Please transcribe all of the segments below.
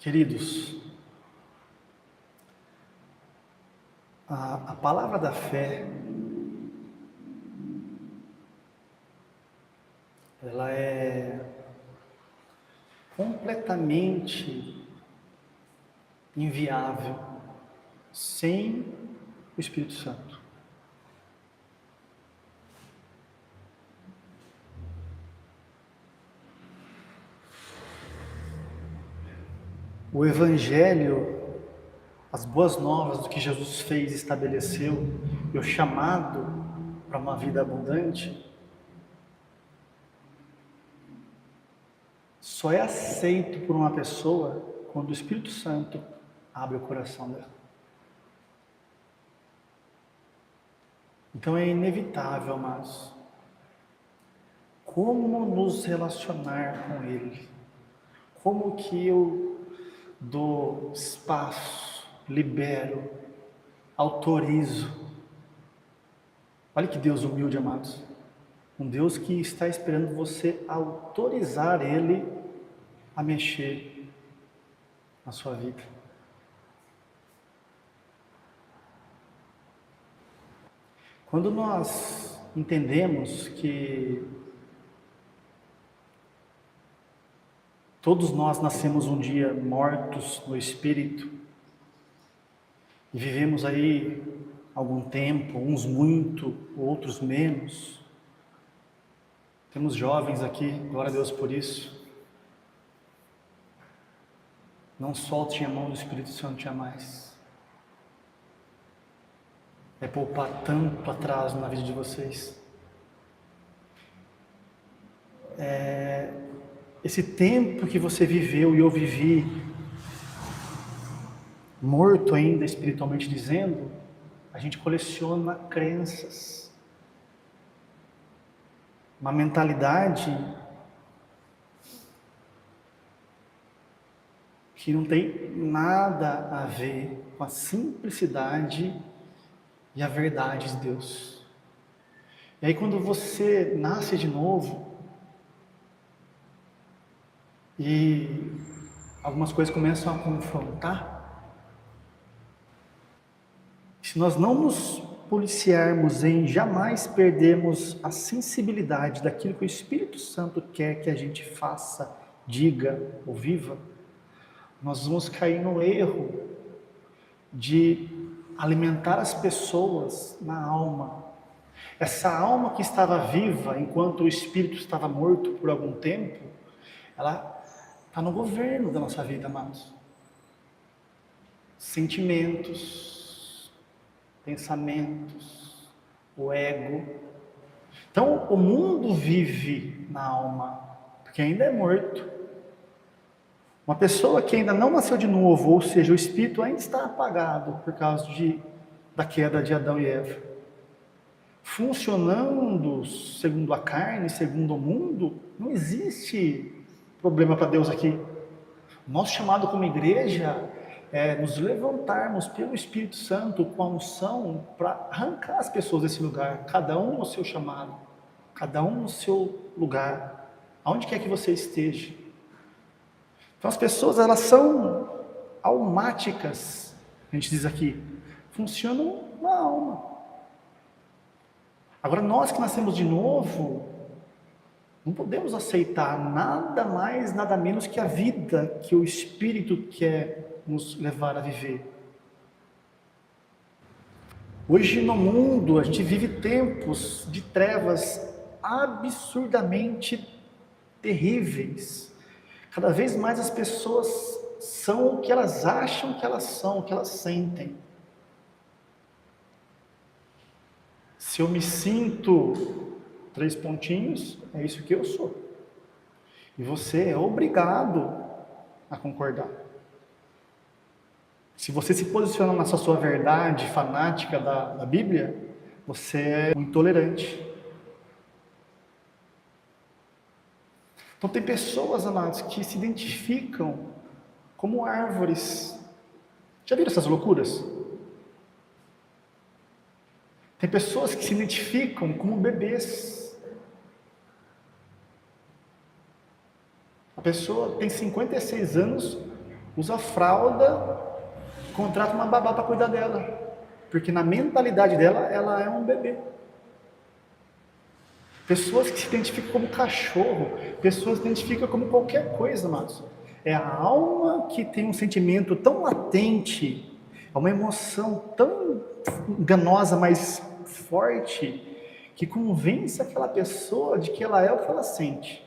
Queridos, a palavra da fé, ela é completamente inviável sem o Espírito Santo. O Evangelho, as boas novas do que Jesus fez e estabeleceu, e o chamado para uma vida abundante, só é aceito por uma pessoa quando o Espírito Santo abre o coração dela. Então é inevitável, amados, como nos relacionar com Ele, como que eu dou espaço, libero, autorizo. Olha que Deus humilde, amados. Um Deus que está esperando você autorizar Ele a mexer na sua vida. Quando nós entendemos que todos nós nascemos um dia mortos no Espírito e vivemos aí algum tempo, uns muito, outros menos. Temos jovens aqui, glória a Deus por isso. Não soltem a mão do Espírito Santo jamais. É poupar tanto atraso na vida de vocês. Esse tempo que você viveu e eu vivi, morto ainda espiritualmente dizendo, a gente coleciona crenças, uma mentalidade que não tem nada a ver com a simplicidade e a verdade de Deus. E aí quando você nasce de novo, e algumas coisas começam a confrontar, se nós não nos policiarmos em jamais perdermos a sensibilidade daquilo que o Espírito Santo quer que a gente faça, diga ou viva, nós vamos cair no erro de alimentar as pessoas na alma. Essa alma que estava viva enquanto o Espírito estava morto por algum tempo, ela está no governo da nossa vida, amados. Sentimentos, pensamentos, o ego. Então, o mundo vive na alma, porque ainda é morto. Uma pessoa que ainda não nasceu de novo, ou seja, o espírito ainda está apagado por causa da queda de Adão e Eva. Funcionando segundo a carne, segundo o mundo, não existe problema para Deus aqui. Nosso chamado como igreja é nos levantarmos pelo Espírito Santo com a unção para arrancar as pessoas desse lugar, cada um no seu chamado, cada um no seu lugar, aonde quer que você esteja. Então as pessoas, elas são almáticas, a gente diz aqui, funcionam na alma. Agora nós que nascemos de novo, não podemos aceitar nada mais, nada menos que a vida que o Espírito quer nos levar a viver. Hoje no mundo, a gente vive tempos de trevas absurdamente terríveis. Cada vez mais as pessoas são o que elas acham que elas são, o que elas sentem. Se eu me sinto 3 pontinhos, é isso que eu sou. E você é obrigado a concordar. Se você se posiciona nessa sua verdade fanática da Bíblia, você é um intolerante. Então tem pessoas, amados, que se identificam como árvores. Já viram essas loucuras? Tem pessoas que se identificam como bebês. A pessoa tem 56 anos, usa fralda, contrata uma babá para cuidar dela. Porque na mentalidade dela, ela é um bebê. Pessoas que se identificam como cachorro, pessoas que se identificam como qualquer coisa, amados. É a alma que tem um sentimento tão latente, é uma emoção tão enganosa, mas forte, que convence aquela pessoa de que ela é o que ela sente.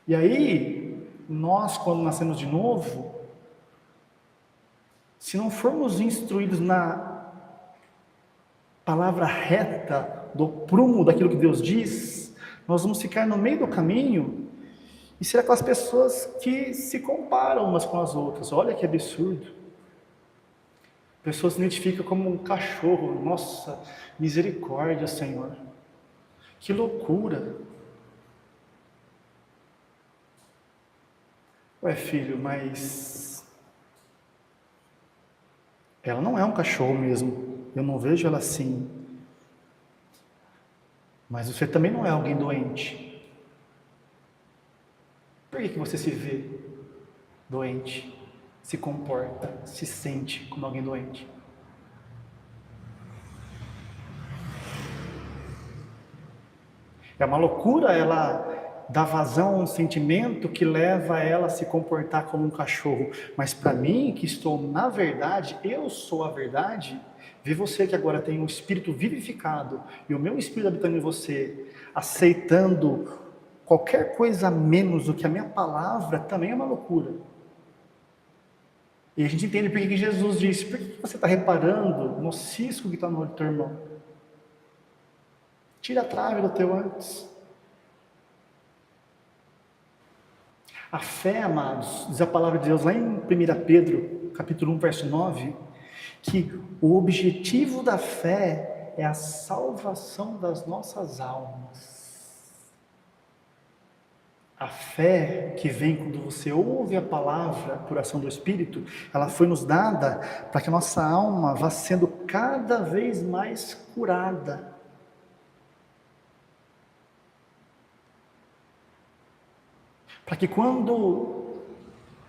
E aí, nós, quando nascemos de novo, se não formos instruídos na palavra reta, do prumo daquilo que Deus diz, nós vamos ficar no meio do caminho e ser aquelas pessoas que se comparam umas com as outras. Olha que absurdo. Pessoas se identificam como um cachorro. Nossa, misericórdia, Senhor. Que loucura. Ué, filho, mas ela não é um cachorro mesmo. Eu não vejo ela assim. Mas você também não é alguém doente. Por que você se vê doente? Se comporta, se sente como alguém doente? É uma loucura ela dar vazão a um sentimento que leva ela a se comportar como um cachorro. Mas para mim, que estou na verdade, eu sou a verdade, ver você que agora tem um espírito vivificado e o meu espírito habitando em você, aceitando qualquer coisa menos do que a minha palavra, também é uma loucura. E a gente entende por que Jesus disse: por que você está reparando no cisco que está no olho do teu irmão? Tira a trave do teu antes. A fé, amados, diz a palavra de Deus lá em 1 Pedro, capítulo 1, verso 9, que o objetivo da fé é a salvação das nossas almas. A fé que vem quando você ouve a palavra por ação do Espírito, ela foi nos dada para que a nossa alma vá sendo cada vez mais curada. Para que quando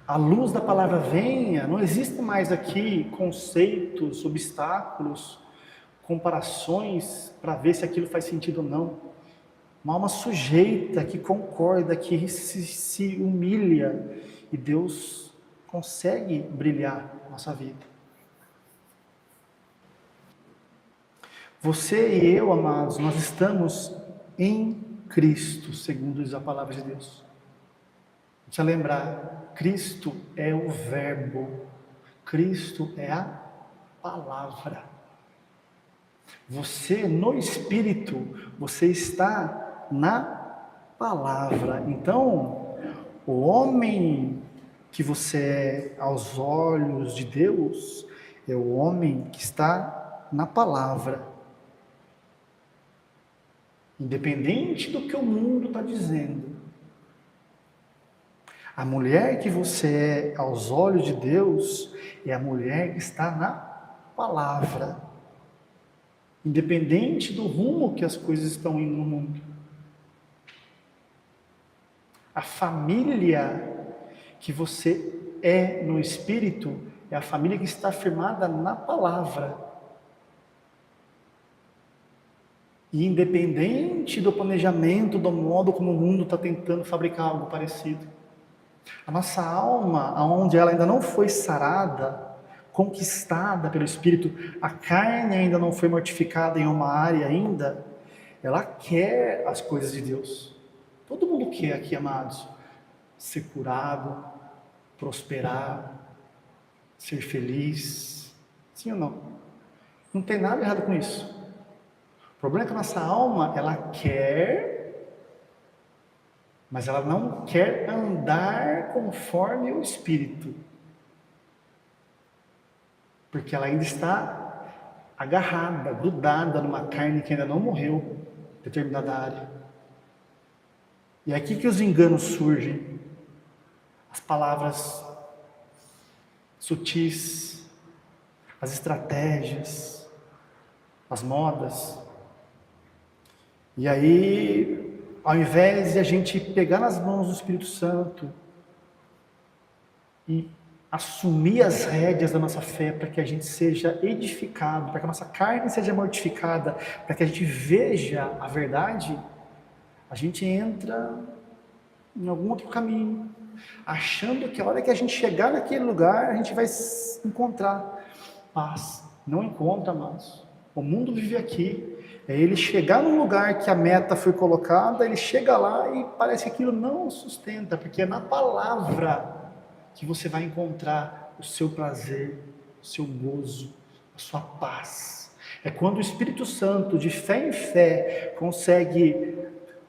a luz da palavra venha, não exista mais aqui conceitos, obstáculos, comparações para ver se aquilo faz sentido ou não. Uma alma sujeita, que concorda, que se humilha, e Deus consegue brilhar na nossa vida. Você e eu, amados, nós estamos em Cristo, segundo diz a palavra de Deus. Deixa eu lembrar, Cristo é o verbo, Cristo é a palavra. Você no Espírito, você está na palavra. Então, o homem que você é aos olhos de Deus, é o homem que está na palavra. Independente do que o mundo está dizendo. A mulher que você é aos olhos de Deus, é a mulher que está na palavra. Independente do rumo que as coisas estão indo no mundo. A família que você é no Espírito é a família que está firmada na palavra. E independente do planejamento, do modo como o mundo está tentando fabricar algo parecido. A nossa alma, onde ela ainda não foi sarada, conquistada pelo Espírito, a carne ainda não foi mortificada em uma área ainda, ela quer as coisas de Deus. Todo mundo quer aqui, amados, ser curado, prosperar, ser feliz. Sim ou não? Não tem nada errado com isso. O problema é que a nossa alma, ela quer, mas ela não quer andar conforme o Espírito. Porque ela ainda está agarrada, grudada numa carne que ainda não morreu, em determinada área. E é aqui que os enganos surgem. As palavras sutis, as estratégias, as modas. E aí, ao invés de a gente pegar nas mãos do Espírito Santo, e assumir as rédeas da nossa fé para que a gente seja edificado, para que a nossa carne seja mortificada, para que a gente veja a verdade, a gente entra em algum outro caminho, achando que a hora que a gente chegar naquele lugar, a gente vai encontrar paz. Não encontra, amados. O mundo vive aqui. É ele chegar num lugar que a meta foi colocada, ele chega lá e parece que aquilo não sustenta, porque é na palavra que você vai encontrar o seu prazer, o seu gozo, a sua paz. É quando o Espírito Santo, de fé em fé, consegue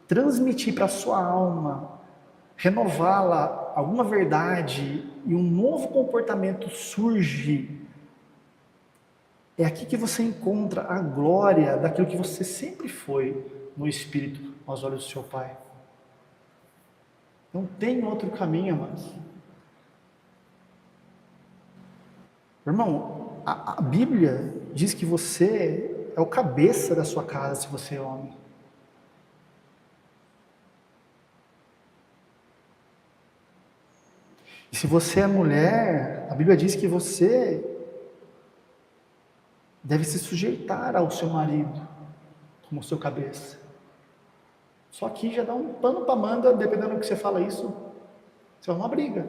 transmitir para a sua alma, renová-la, alguma verdade, e um novo comportamento surge. É aqui que você encontra a glória daquilo que você sempre foi no Espírito, aos olhos do seu Pai. Não tem outro caminho, amados. Irmão, a Bíblia diz que você é o cabeça da sua casa, se você é homem. E se você é mulher, a Bíblia diz que você deve se sujeitar ao seu marido como seu cabeça. Só que já dá um pano para manga, dependendo do que você fala isso, você vai uma briga.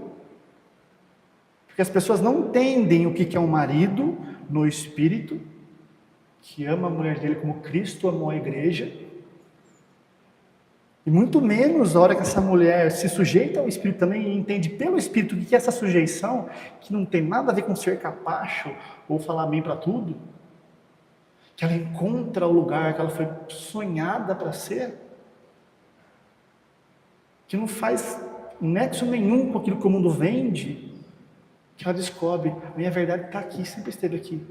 Porque as pessoas não entendem o que é um marido no espírito, que ama a mulher dele como Cristo amou a igreja, e muito menos a hora que essa mulher se sujeita ao Espírito também e entende pelo Espírito o que é essa sujeição, que não tem nada a ver com ser capacho ou falar amém para tudo, que ela encontra o lugar que ela foi sonhada para ser, que não faz nexo nenhum com aquilo que o mundo vende, que ela descobre, a minha verdade está aqui, sempre esteve aqui.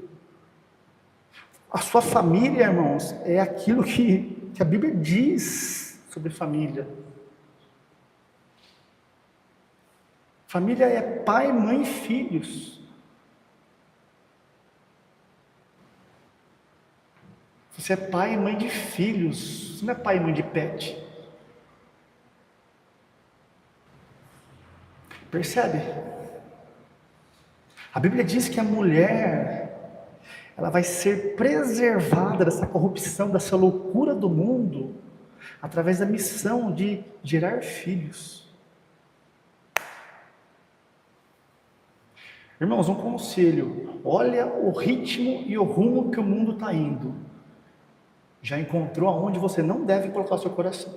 A sua família, irmãos, é aquilo que a Bíblia diz sobre família. Família é pai, mãe e filhos. Você é pai e mãe de filhos, você não é pai e mãe de pet. Percebe? A Bíblia diz que a mulher, ela vai ser preservada dessa corrupção, dessa loucura do mundo, através da missão de gerar filhos. Irmãos, um conselho: olha o ritmo e o rumo que o mundo está indo. Já encontrou aonde você não deve colocar seu coração.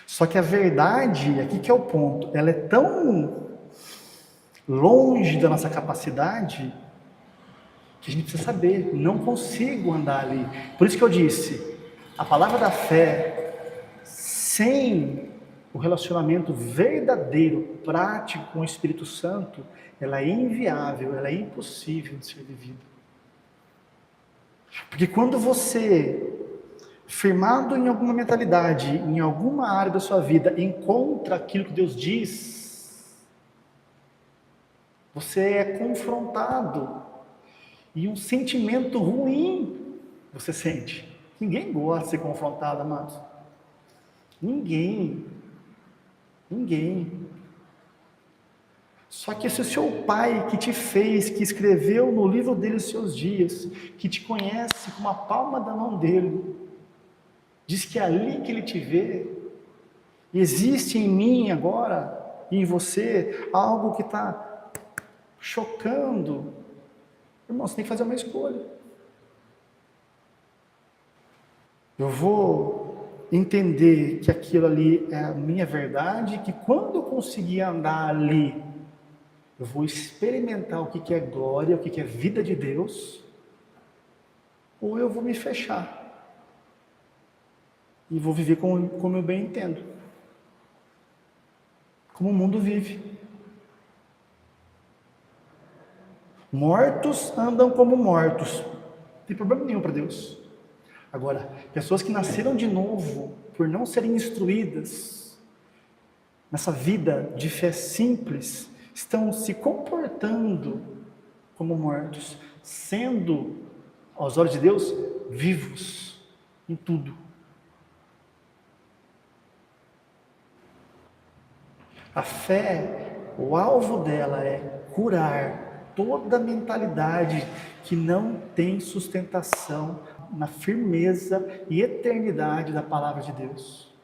Só que a verdade, aqui que é o ponto, ela é tão longe da nossa capacidade, que a gente precisa saber, não consigo andar ali. Por isso que eu disse, a palavra da fé, sem o relacionamento verdadeiro, prático com o Espírito Santo, ela é inviável, ela é impossível de ser vivida. Porque quando você, firmado em alguma mentalidade, em alguma área da sua vida, encontra aquilo que Deus diz, você é confrontado, e um sentimento ruim você sente. Ninguém gosta de ser confrontado, amados. Ninguém. Só que esse é o seu pai que te fez, que escreveu no livro dele os seus dias, que te conhece com a palma da mão dele, diz que é ali que ele te vê, e existe em mim agora, e em você, algo que está chocando. Irmão, você tem que fazer uma escolha. Eu vou entender que aquilo ali é a minha verdade, que quando eu conseguir andar ali, eu vou experimentar o que é glória, o que é vida de Deus, ou eu vou me fechar e vou viver como eu bem entendo, como o mundo vive. Mortos andam como mortos, não tem problema nenhum para Deus. Agora, pessoas que nasceram de novo, por não serem instruídas nessa vida de fé simples, estão se comportando como mortos, sendo, aos olhos de Deus, vivos em tudo. A fé, o alvo dela é curar toda mentalidade que não tem sustentação na firmeza e eternidade da palavra de Deus.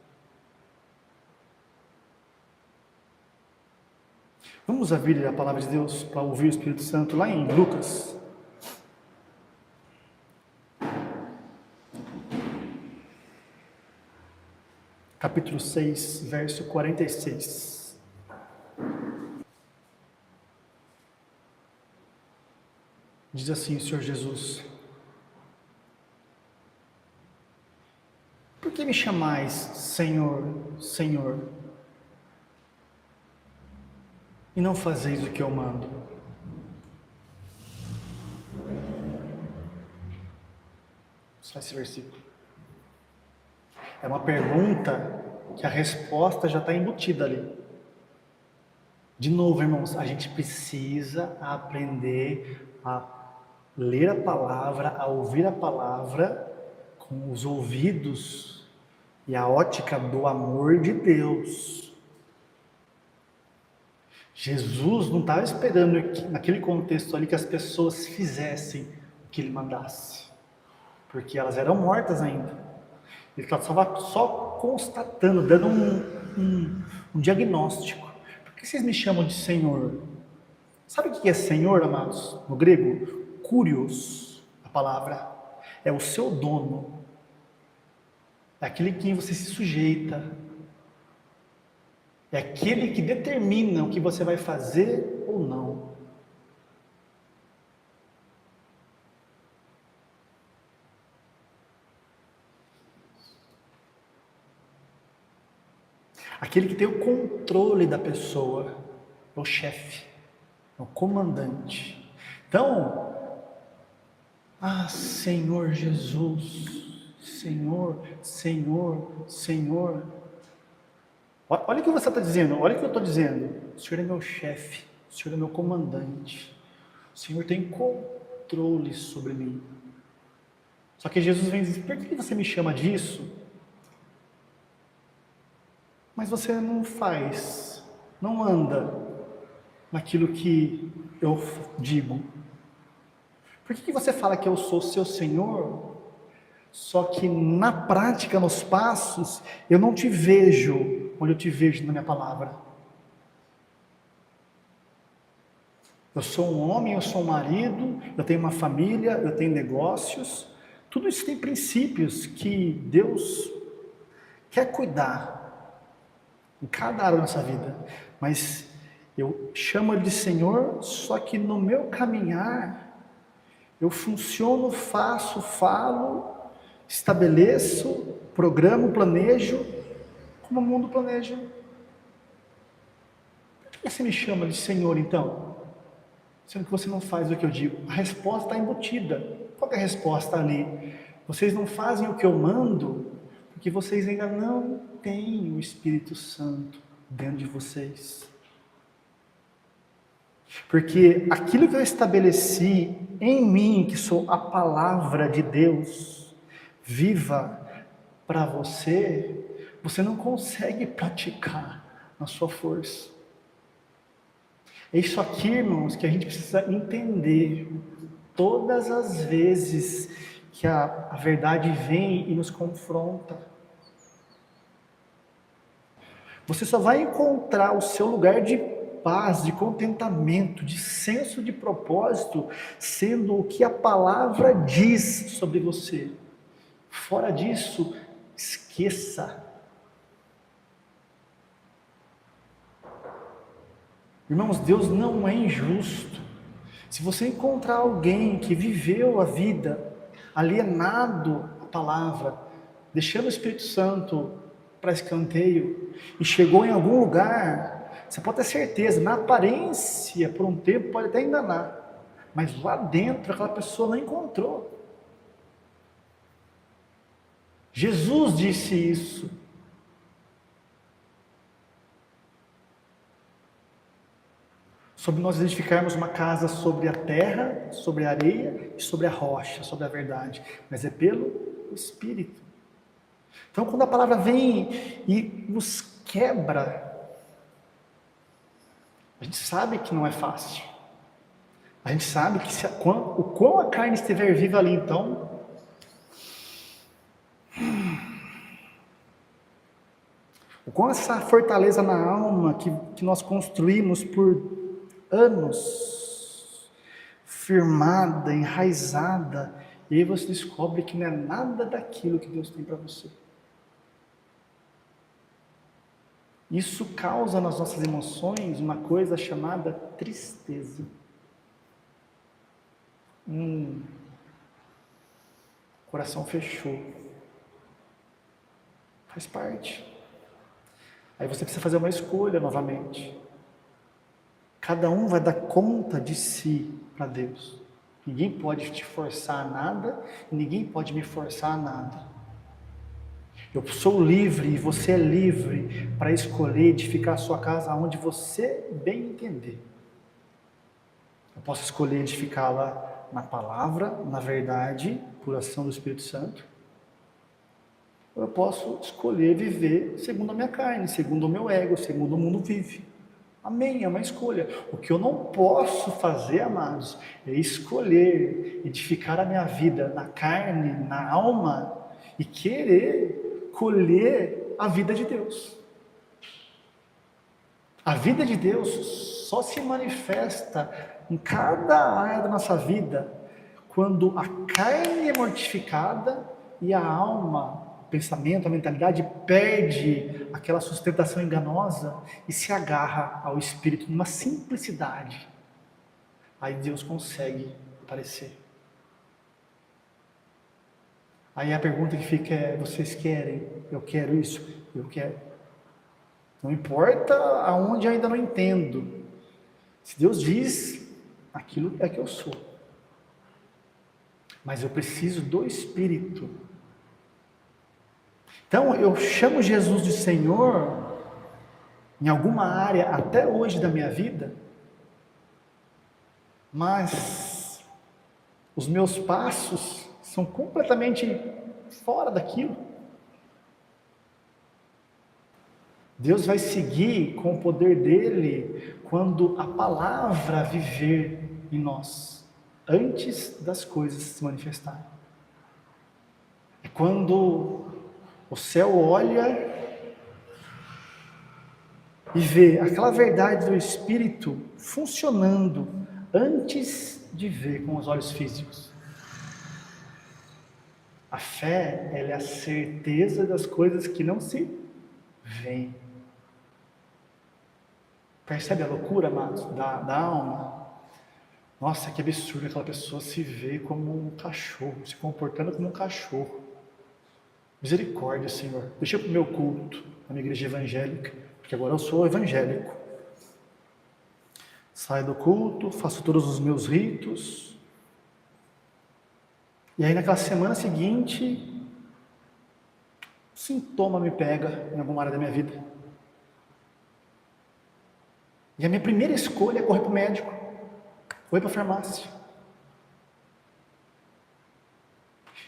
Vamos abrir a palavra de Deus para ouvir o Espírito Santo lá em Lucas. Capítulo 6, verso 46. Diz assim o Senhor Jesus: por que me chamais Senhor, Senhor, e não fazeis o que eu mando? Só esse versículo. É uma pergunta que a resposta já está embutida ali. De novo, irmãos, a gente precisa aprender a ler a palavra, a ouvir a palavra com os ouvidos e a ótica do amor de Deus. Jesus não estava esperando naquele contexto ali que as pessoas fizessem o que ele mandasse, porque elas eram mortas ainda. Ele estava só constatando, dando um diagnóstico. Por que vocês me chamam de Senhor? Sabe o que é Senhor, amados? No grego, Kurios, a palavra, é o seu dono. É aquele que você se sujeita. É aquele que determina o que você vai fazer ou não. Aquele que tem o controle da pessoa, é o chefe, é o comandante. Então, Senhor Jesus, Senhor, Senhor, Senhor. Olha o que você está dizendo, olha o que eu estou dizendo. O Senhor é meu chefe, o Senhor é meu comandante, o Senhor tem controle sobre mim. Só que Jesus vem dizer: por que você me chama disso? Mas você não faz, não anda naquilo que eu digo. Por que você fala que eu sou seu Senhor, só que na prática, nos passos, eu não te vejo onde eu te vejo na minha palavra? Eu sou um homem, eu sou um marido, eu tenho uma família, eu tenho negócios, tudo isso tem princípios que Deus quer cuidar em cada área da nossa vida, mas eu chamo Ele de Senhor, só que no meu caminhar, eu funciono, faço, falo, estabeleço, programo, planejo, como o mundo planeja. Por que você me chama de Senhor então? Sendo que você não faz o que eu digo. A resposta está embutida. Qual é a resposta ali? Vocês não fazem o que eu mando, porque vocês ainda não têm o Espírito Santo dentro de vocês. Porque aquilo que eu estabeleci em mim, que sou a palavra de Deus, viva para você, você não consegue praticar na sua força. É isso aqui, irmãos, que a gente precisa entender. Todas as vezes que a verdade vem e nos confronta, você só vai encontrar o seu lugar de paz, de contentamento, de senso de propósito, sendo o que a palavra diz sobre você. Fora disso, esqueça. Irmãos, Deus não é injusto. Se você encontrar alguém que viveu a vida alienado à palavra, deixando o Espírito Santo para escanteio, e chegou em algum lugar, você pode ter certeza, na aparência, por um tempo, pode até enganar, mas lá dentro aquela pessoa não encontrou. Jesus disse isso. Sobre nós edificarmos uma casa sobre a terra, sobre a areia e sobre a rocha, sobre a verdade, mas é pelo Espírito. Então, quando a palavra vem e nos quebra, A gente sabe que não é fácil. A gente sabe que o quão a carne estiver viva ali, então, o quão essa fortaleza na alma que nós construímos por anos, firmada, enraizada, e aí você descobre que não é nada daquilo que Deus tem para você. Isso causa nas nossas emoções uma coisa chamada tristeza. O coração fechou. Faz parte. Aí você precisa fazer uma escolha novamente. Cada um vai dar conta de si para Deus. Ninguém pode te forçar a nada, e ninguém pode me forçar a nada. Eu sou livre e você é livre para escolher edificar a sua casa onde você bem entender. Eu posso escolher edificá-la na palavra, na verdade, por ação do Espírito Santo. Ou eu posso escolher viver segundo a minha carne, segundo o meu ego, segundo o mundo vive. Amém, é uma escolha. O que eu não posso fazer, amados, é escolher edificar a minha vida na carne, na alma, e querer colher a vida de Deus. A vida de Deus só se manifesta em cada área da nossa vida quando a carne é mortificada e a alma, o pensamento, a mentalidade perde aquela sustentação enganosa e se agarra ao Espírito numa simplicidade. Aí Deus consegue aparecer. Aí a pergunta que fica é: vocês querem? Eu quero isso? Eu quero. Não importa aonde eu ainda não entendo. Se Deus diz, aquilo é que eu sou. Mas eu preciso do Espírito. Então eu chamo Jesus de Senhor em alguma área até hoje da minha vida, mas os meus passos são completamente fora daquilo. Deus vai seguir com o poder dele quando a palavra viver em nós, antes das coisas se manifestarem. É quando o céu olha e vê aquela verdade do Espírito funcionando antes de ver com os olhos físicos. A fé, ela é a certeza das coisas que não se veem. Percebe a loucura, amados, da alma? Nossa, que absurdo aquela pessoa se vê como um cachorro, se comportando como um cachorro. Misericórdia, Senhor. Deixa eu ir para o meu culto, na minha igreja evangélica, porque agora eu sou evangélico. Saio do culto, faço todos os meus ritos. E aí naquela semana seguinte, sintoma me pega em alguma área da minha vida. E a minha primeira escolha é correr para o médico, correr para a farmácia.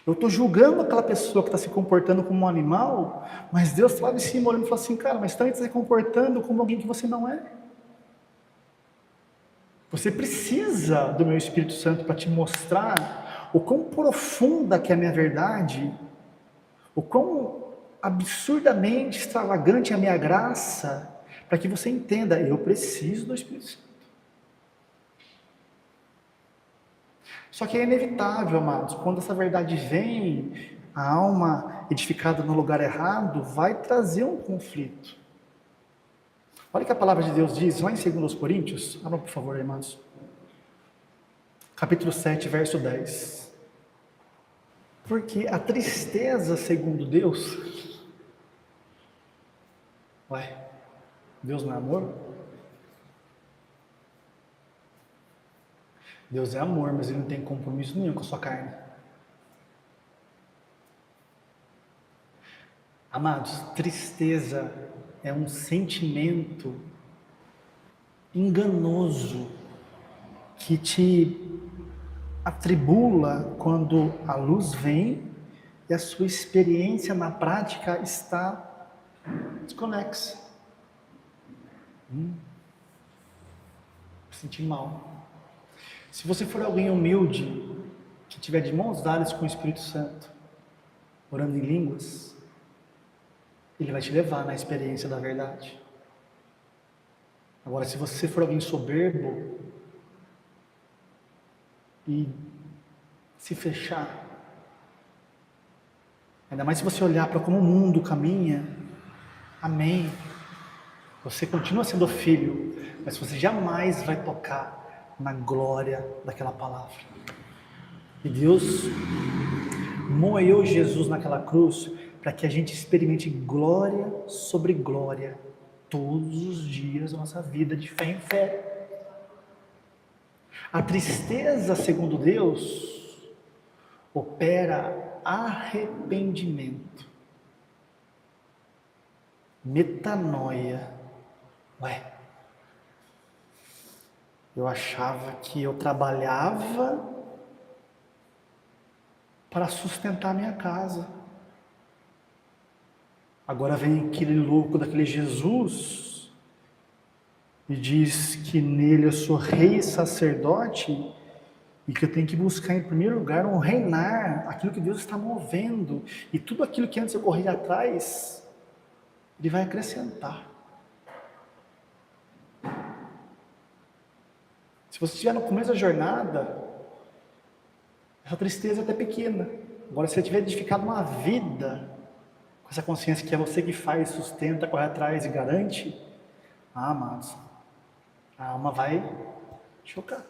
Eu estou julgando aquela pessoa que está se comportando como um animal, mas Deus está lá de cima olhando e fala assim: cara, mas também está se comportando como alguém que você não é. Você precisa do meu Espírito Santo para te mostrar o quão profunda que é a minha verdade, o quão absurdamente extravagante é a minha graça, para que você entenda: eu preciso do Espírito Santo. Só que é inevitável, amados, quando essa verdade vem, a alma edificada no lugar errado vai trazer um conflito. Olha o que a palavra de Deus diz lá em 2 Coríntios, abra por favor, irmãos. Capítulo 7, verso 10. Porque a tristeza, segundo Deus, Deus não é amor? Deus é amor, mas Ele não tem compromisso nenhum com a sua carne. Amados, tristeza é um sentimento enganoso que te atribula quando a luz vem e a sua experiência na prática está desconexa. sentir mal. Se você for alguém humilde, que tiver de mãos dadas com o Espírito Santo, orando em línguas, ele vai te levar na experiência da verdade. Agora, se você for alguém soberbo e se fechar, ainda mais se você olhar para como o mundo caminha, amém, você continua sendo filho, mas você jamais vai tocar na glória daquela palavra. E Deus moeu Jesus naquela cruz para que a gente experimente glória sobre glória todos os dias da nossa vida de fé em fé. A tristeza, segundo Deus, opera arrependimento, metanoia. Ué, eu achava que eu trabalhava para sustentar minha casa. Agora vem aquele louco daquele Jesus e diz que nele eu sou rei e sacerdote e que eu tenho que buscar em primeiro lugar um reinar, aquilo que Deus está movendo, e tudo aquilo que antes eu corria atrás, Ele vai acrescentar. Se você estiver no começo da jornada, essa tristeza é até pequena. Agora, se você tiver edificado uma vida com essa consciência que é você que faz, sustenta, corre atrás e garante, amados, a alma vai chocar.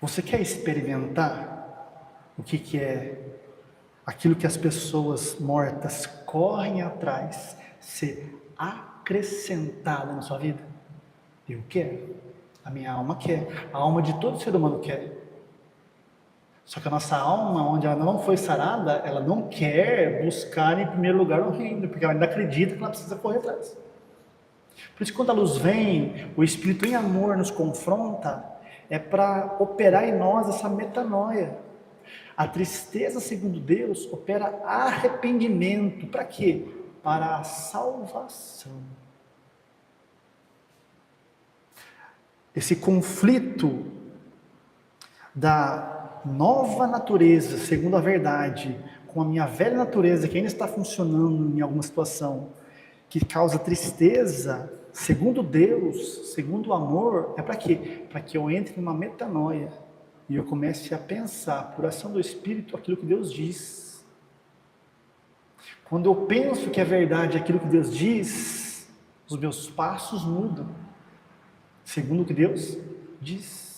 Você quer experimentar o que é aquilo que as pessoas mortas correm atrás, ser acrescentado na sua vida? Eu quero, a minha alma quer, a alma de todo ser humano quer. Só que a nossa alma, onde ela não foi sarada, ela não quer buscar em primeiro lugar o reino, porque ela ainda acredita que ela precisa correr atrás. Por isso, quando a luz vem, o Espírito em amor nos confronta, é para operar em nós essa metanoia. A tristeza, segundo Deus, opera arrependimento. Para quê? Para a salvação. Esse conflito da nova natureza, segundo a verdade, com a minha velha natureza, que ainda está funcionando em alguma situação, que causa tristeza, segundo Deus, segundo o amor, é para quê? Para que eu entre numa metanoia e eu comece a pensar, por ação do Espírito, aquilo que Deus diz. Quando eu penso que é verdade aquilo que Deus diz, os meus passos mudam, segundo o que Deus diz.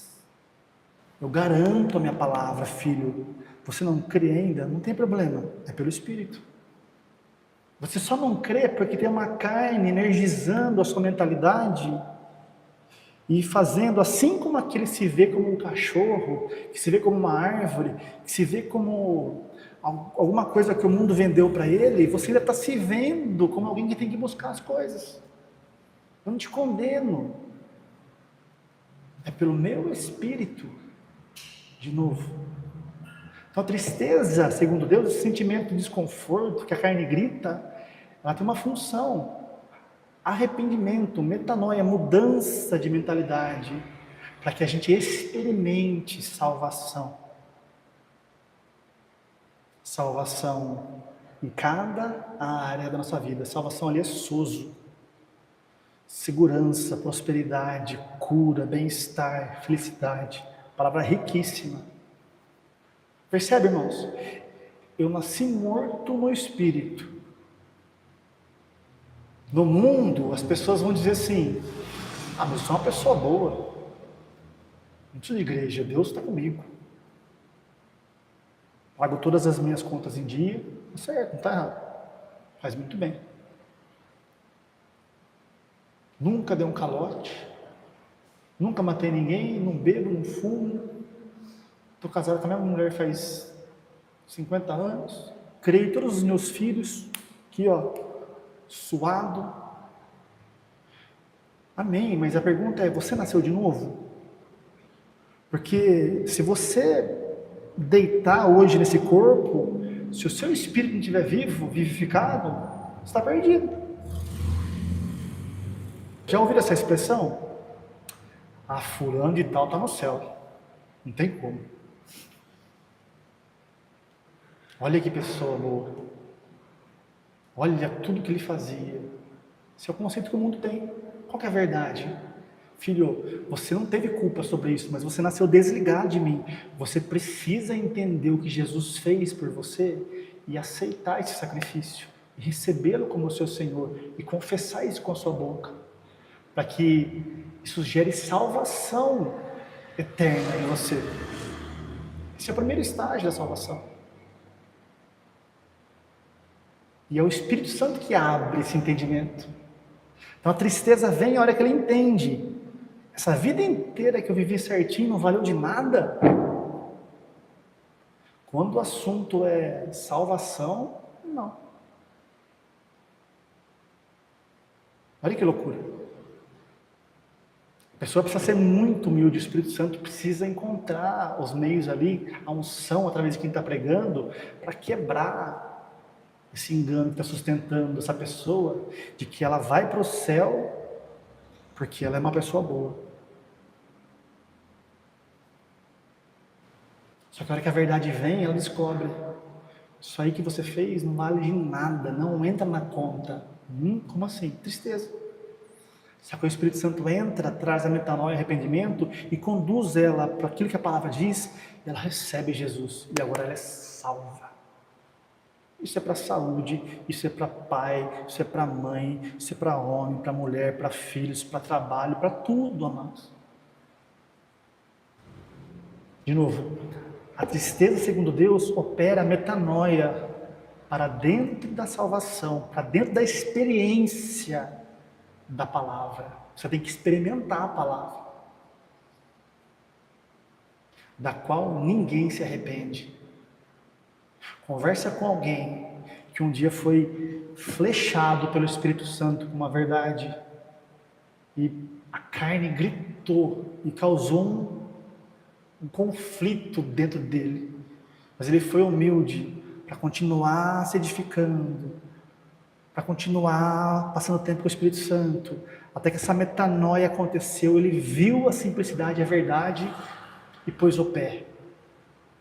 Eu garanto a minha palavra, filho. Você não crê ainda? Não tem problema, é pelo Espírito. Você só não crê porque tem uma carne energizando a sua mentalidade e fazendo, assim como aquele se vê como um cachorro, que se vê como uma árvore, que se vê como alguma coisa que o mundo vendeu para ele, você ainda está se vendo como alguém que tem que buscar as coisas. Eu não te condeno. É pelo meu Espírito. De novo. Então a tristeza, segundo Deus, esse sentimento de desconforto que a carne grita, ela tem uma função: arrependimento, metanoia, mudança de mentalidade, para que a gente experimente salvação. Salvação em cada área da nossa vida. Salvação ali é sozo. Segurança, prosperidade, cura, bem-estar, felicidade. Palavra riquíssima. Percebe, irmãos? Eu nasci morto no espírito. No mundo, as pessoas vão dizer assim: ah, mas eu sou uma pessoa boa. Não preciso de igreja, Deus está comigo. Pago todas as minhas contas em dia. Tá certo, não está errado. Faz muito bem. Nunca dei um calote. Nunca matei ninguém, não bebo, não fumo. Estou casado com a minha mulher faz 50 anos. Criei todos os meus filhos, aqui ó, suado. Amém, mas a pergunta é, você nasceu de novo? Porque se você deitar hoje nesse corpo, se o seu espírito não estiver vivo, vivificado, você está perdido. Já ouviram essa expressão? Ah, fulano de tal está no céu. Não tem como. Olha que pessoa boa. Olha tudo que ele fazia. Esse é o conceito que o mundo tem. Qual que é a verdade? Filho, você não teve culpa sobre isso, mas você nasceu desligado de mim. Você precisa entender o que Jesus fez por você e aceitar esse sacrifício, e recebê-lo como seu Senhor, e confessar isso com a sua boca, para que isso gere salvação eterna em você. Esse é o primeiro estágio da salvação. E é o Espírito Santo que abre esse entendimento. Então a tristeza vem a hora que ele entende. Essa vida inteira que eu vivi certinho não valeu de nada. Quando o assunto é salvação, não. Olha que loucura. A pessoa precisa ser muito humilde, o Espírito Santo precisa encontrar os meios ali, a unção através de quem está pregando, para quebrar esse engano que está sustentando essa pessoa, de que ela vai para o céu porque ela é uma pessoa boa. Só que a hora que a verdade vem, ela descobre: isso aí que você fez não vale de nada, não entra na conta. Como assim? Tristeza. Só que o Espírito Santo entra, traz a metanoia, arrependimento, e conduz ela para aquilo que a palavra diz, e ela recebe Jesus, e agora ela é salva. Isso é para saúde, isso é para pai, isso é para mãe, isso é para homem, para mulher, para filhos, para trabalho, para tudo, amados. De novo, a tristeza, segundo Deus, opera a metanoia para dentro da salvação, para dentro da experiência da palavra. Você tem que experimentar a palavra, da qual ninguém se arrepende. Conversa com alguém que um dia foi flechado pelo Espírito Santo com uma verdade e a carne gritou e causou um conflito dentro dele, mas ele foi humilde para continuar se edificando, para continuar passando tempo com o Espírito Santo, até que essa metanoia aconteceu. Ele viu a simplicidade e a verdade e pôs o pé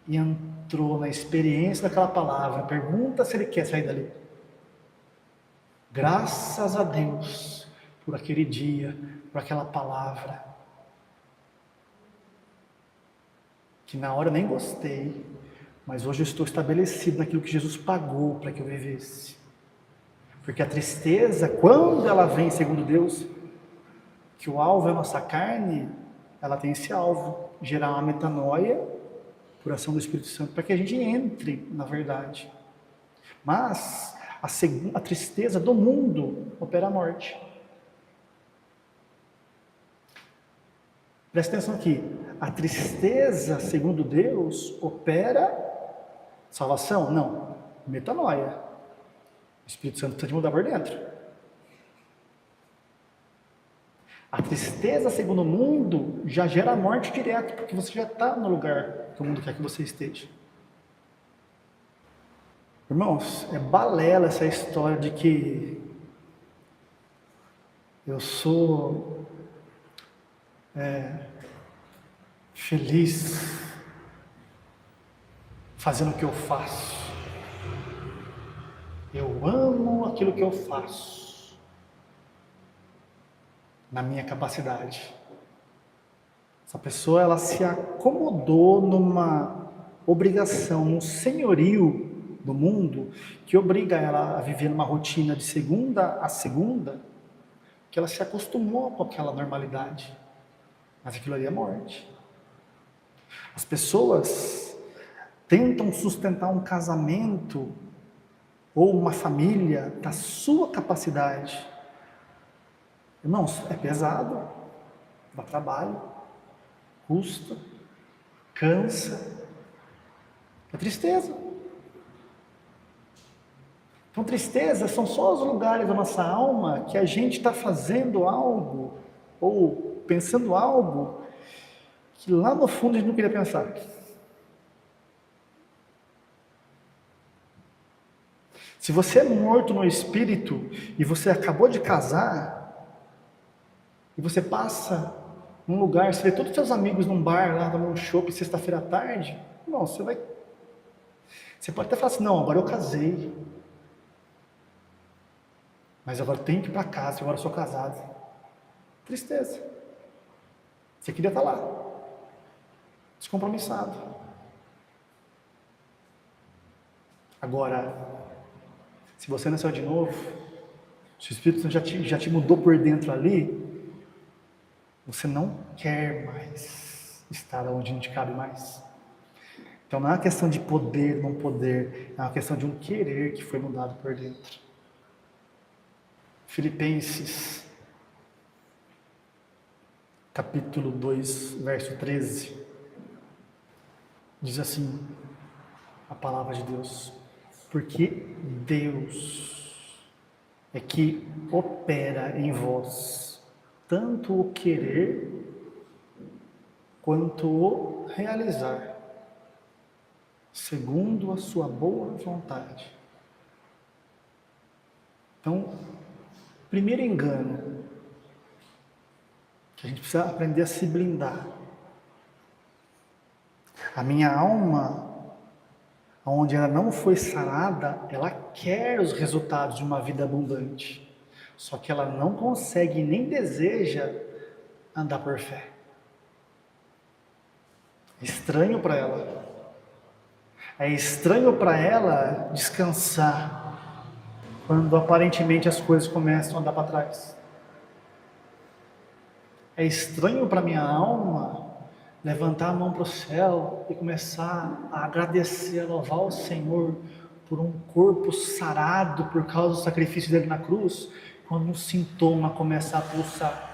e entrou na experiência daquela palavra. Pergunta se ele quer sair dali. Graças a Deus por aquele dia, por aquela palavra, que na hora eu nem gostei, mas hoje eu estou estabelecido naquilo que Jesus pagou para que eu vivesse. Porque a tristeza, quando ela vem segundo Deus, que o alvo é a nossa carne, ela tem esse alvo, gerar uma metanoia, por ação do Espírito Santo, para que a gente entre na verdade. Mas a tristeza do mundo opera a morte. Presta atenção aqui. A tristeza, segundo Deus, opera salvação? Não. Metanoia. O Espírito Santo precisa de mudar por dentro. A tristeza, segundo o mundo, já gera a morte direto, porque você já está no lugar que o mundo quer que você esteja. Irmãos, é balela essa história de que eu sou feliz fazendo o que eu faço. Eu amo aquilo que eu faço, na minha capacidade. Essa pessoa, ela se acomodou numa obrigação, num senhorio do mundo, que obriga ela a viver numa rotina de segunda a segunda, que ela se acostumou com aquela normalidade. Mas aquilo ali é morte. As pessoas tentam sustentar um casamento ou uma família da sua capacidade. Irmãos, é pesado, dá trabalho, custa, cansa, é tristeza. Então, tristeza são só os lugares da nossa alma que a gente está fazendo algo, ou pensando algo, que lá no fundo a gente não queria pensar. Se você é morto no espírito, e você acabou de casar, e você passa num lugar, você vê todos os seus amigos num bar, lá tomando um chopp, sexta-feira à tarde, não, você pode até falar assim, não, agora eu casei, mas agora eu tenho que ir para casa, agora eu sou casado. Tristeza. Você queria estar lá, descompromissado. Agora, se você nasceu de novo, se o Espírito Santo já te mudou por dentro ali, você não quer mais estar onde não te cabe mais. Então não é uma questão de poder, não poder, é uma questão de um querer que foi mudado por dentro. Filipenses, capítulo 2, verso 13, diz assim, a palavra de Deus, porque Deus é que opera em vós, tanto o querer, quanto o realizar, segundo a sua boa vontade. Então, primeiro engano, que a gente precisa aprender a se blindar. A minha alma, onde ela não foi sarada, ela quer os resultados de uma vida abundante. Só que ela não consegue nem deseja andar por fé. É estranho para ela. É estranho para ela descansar quando aparentemente as coisas começam a andar para trás. É estranho para minha alma levantar a mão para o céu e começar a agradecer, a louvar o Senhor por um corpo sarado por causa do sacrifício dele na cruz, quando um sintoma começa a pulsar.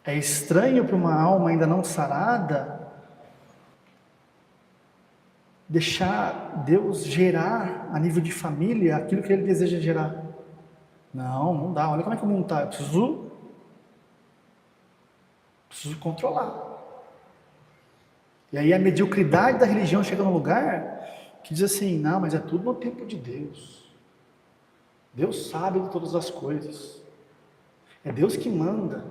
É estranho para uma alma ainda não sarada deixar Deus gerar a nível de família aquilo que Ele deseja gerar. Não dá. Olha como é que o mundo está. Eu preciso controlar. E aí a mediocridade da religião chega num lugar que diz assim, não, mas é tudo no tempo de Deus. Deus sabe de todas as coisas. É Deus que manda.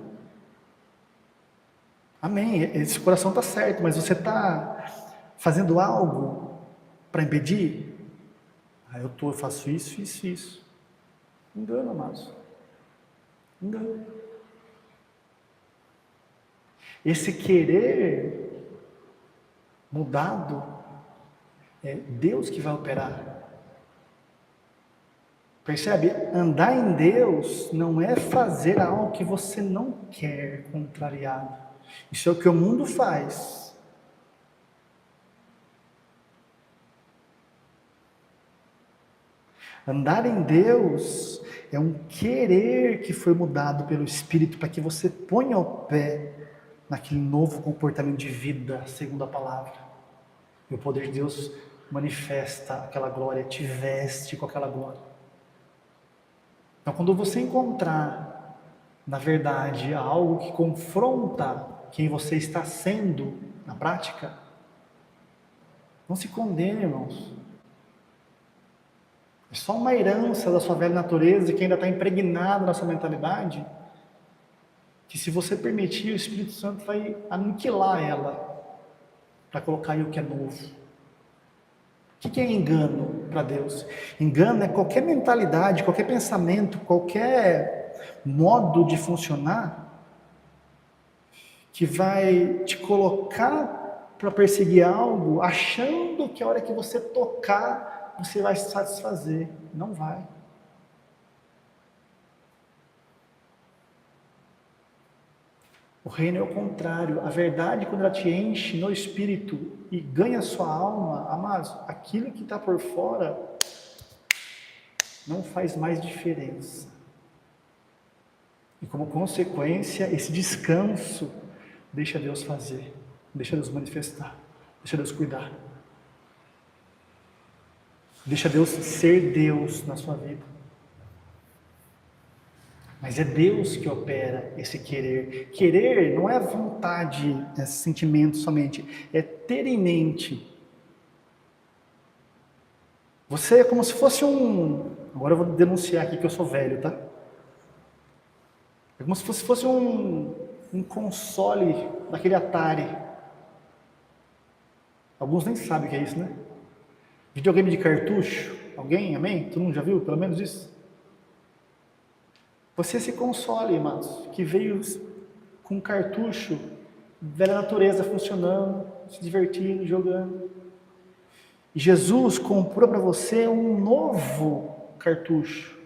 Amém. Esse coração está certo, mas você está fazendo algo para impedir? Eu faço isso. Engano, amados. Engano. Esse querer mudado, é Deus que vai operar. Percebe? Andar em Deus não é fazer algo que você não quer, contrariado. Isso é o que o mundo faz. Andar em Deus é um querer que foi mudado pelo Espírito para que você ponha o pé naquele novo comportamento de vida, segundo a palavra. E o poder de Deus manifesta aquela glória, te veste com aquela glória. Então, quando você encontrar, na verdade, algo que confronta quem você está sendo na prática, não se condene, irmãos. É só uma herança da sua velha natureza que ainda está impregnada na sua mentalidade, que se você permitir, o Espírito Santo vai aniquilar ela, para colocar aí o que é novo. O que é engano para Deus? Engano é qualquer mentalidade, qualquer pensamento, qualquer modo de funcionar que vai te colocar para perseguir algo, achando que a hora que você tocar, você vai se satisfazer. Não vai. O reino é o contrário. A verdade, quando ela te enche no espírito e ganha a sua alma, amados, aquilo que está por fora não faz mais diferença. E como consequência, esse descanso deixa Deus fazer, deixa Deus manifestar, deixa Deus cuidar. Deixa Deus ser Deus na sua vida. Mas é Deus que opera esse querer. Querer não é vontade, é sentimento somente. É ter em mente. Você é como se fosse agora eu vou denunciar aqui que eu sou velho, tá? É como se fosse um console daquele Atari. Alguns nem sabem o que é isso, né? Videogame de cartucho. Alguém, amém? Todo mundo já viu pelo menos isso? Você é esse console, amados, que veio com cartucho, velha natureza funcionando, se divertindo, jogando. E Jesus comprou para você um novo cartucho.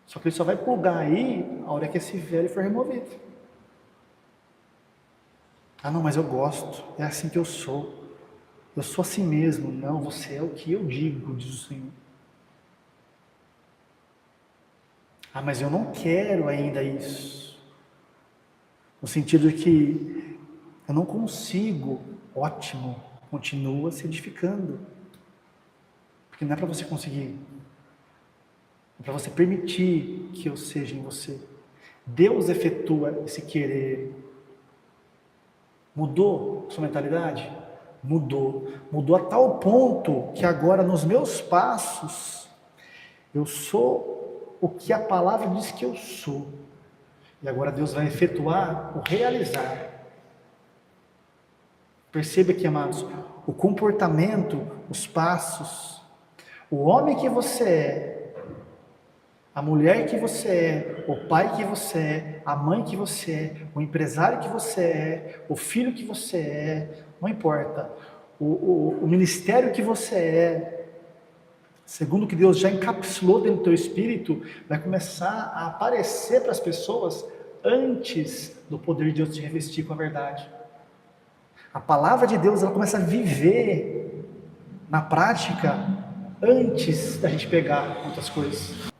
Só que ele só vai plugar aí a hora que esse velho for removido. Ah, não, mas eu gosto, é assim que eu sou. Eu sou assim mesmo. Não, você é o que eu digo, diz o Senhor. Ah, mas eu não quero ainda isso. No sentido de que eu não consigo. Ótimo, continua se edificando. Porque não é para você conseguir. É para você permitir que eu seja em você. Deus efetua esse querer. Mudou sua mentalidade? Mudou. Mudou a tal ponto que agora nos meus passos eu sou o que a palavra diz que eu sou. E agora Deus vai efetuar o realizar. Perceba aqui, amados, o comportamento, os passos, o homem que você é, a mulher que você é, o pai que você é, a mãe que você é, o empresário que você é, o filho que você é, não importa, o ministério que você é, segundo o que Deus já encapsulou dentro do teu espírito, vai começar a aparecer para as pessoas antes do poder de Deus te revestir com a verdade. A palavra de Deus, ela começa a viver na prática antes da gente pegar muitas coisas.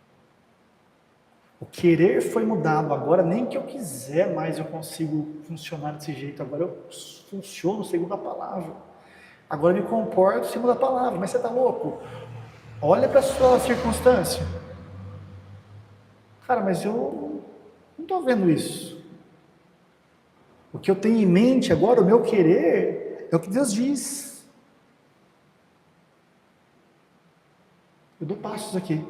O querer foi mudado, agora nem que eu quiser mais eu consigo funcionar desse jeito, agora eu funciono segundo a palavra. Agora eu me comporto segundo a palavra, mas você está louco? Olha para a sua circunstância. Cara, mas eu não estou vendo isso. O que eu tenho em mente agora, o meu querer, é o que Deus diz. Eu dou passos aqui.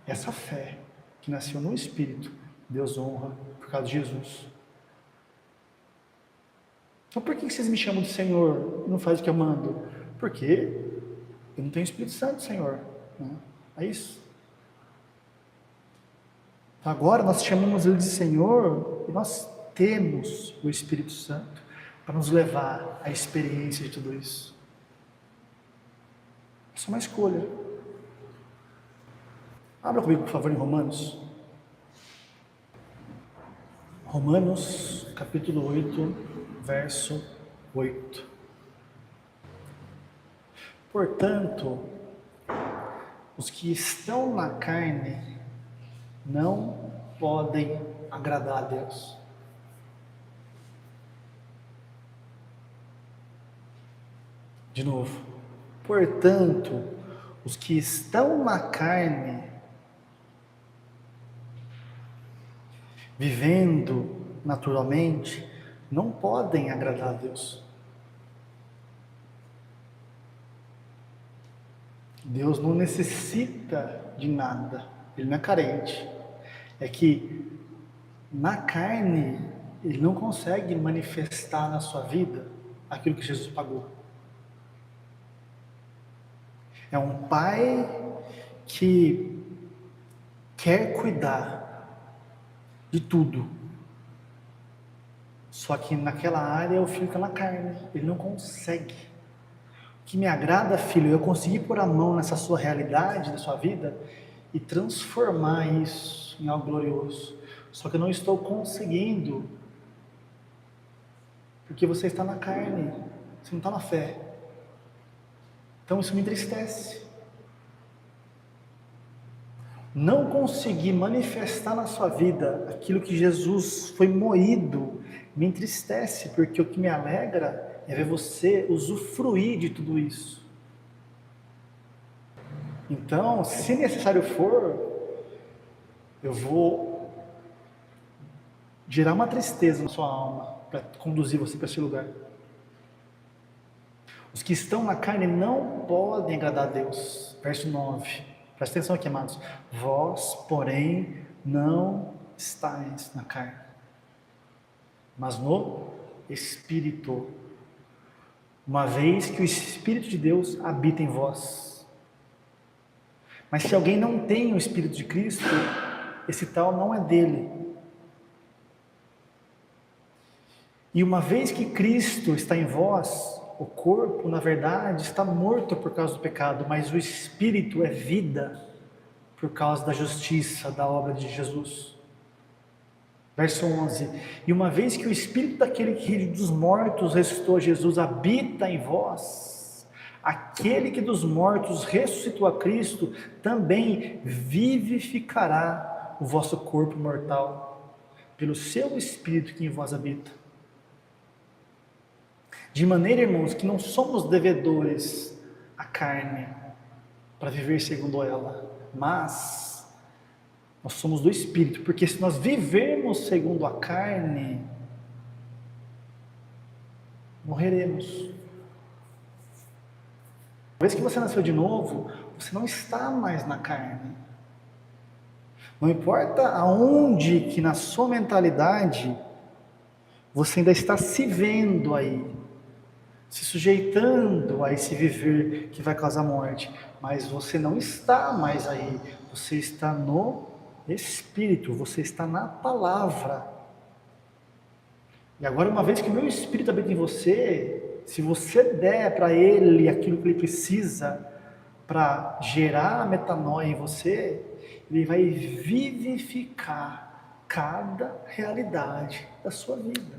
Essa fé que nasceu no Espírito, Deus honra por causa de Jesus. Então por que vocês me chamam de Senhor e não fazem o que eu mando? Porque eu não tenho Espírito Santo, Senhor. É isso. Agora nós chamamos Ele de Senhor e nós temos o Espírito Santo para nos levar à experiência de tudo isso. É só uma escolha. Abra comigo, por favor, em Romanos. Romanos, capítulo 8, verso 8. Portanto, os que estão na carne não podem agradar a Deus. De novo. Portanto, os que estão na carne, vivendo naturalmente, não podem agradar a Deus. Deus não necessita de nada, Ele não é carente. É que na carne, Ele não consegue manifestar na sua vida aquilo que Jesus pagou. É um pai que quer cuidar de tudo. Só que naquela área o filho está na carne, ele não consegue. O que me agrada, filho, é eu conseguir pôr a mão nessa sua realidade, da sua vida, e transformar isso em algo glorioso. Só que eu não estou conseguindo, porque você está na carne, você não está na fé. Então isso me entristece. Não conseguir manifestar na sua vida aquilo que Jesus foi moído, me entristece, porque o que me alegra é ver você usufruir de tudo isso. Então, se necessário for, eu vou gerar uma tristeza na sua alma para conduzir você para esse lugar. Os que estão na carne não podem agradar a Deus. Verso 9. Presta atenção aqui, amados. Vós, porém, não estáis na carne, mas no Espírito, uma vez que o Espírito de Deus habita em vós. Mas se alguém não tem o Espírito de Cristo, esse tal não é dele. E uma vez que Cristo está em vós, o corpo, na verdade, está morto por causa do pecado, mas o Espírito é vida por causa da justiça, da obra de Jesus. Verso 11. E uma vez que o Espírito daquele que dos mortos ressuscitou Jesus habita em vós, aquele que dos mortos ressuscitou a Cristo também vivificará o vosso corpo mortal pelo seu Espírito que em vós habita. De maneira, irmãos, que não somos devedores à carne para viver segundo ela, mas nós somos do Espírito, porque se nós vivermos segundo a carne, morreremos. Uma vez que você nasceu de novo, você não está mais na carne. Não importa aonde que na sua mentalidade você ainda está se vendo aí, se sujeitando a esse viver que vai causar morte, mas você não está mais aí, você está no Espírito, você está na palavra. E agora, uma vez que o meu Espírito habita em você, se você der para ele aquilo que ele precisa para gerar a metanoia em você, ele vai vivificar cada realidade da sua vida.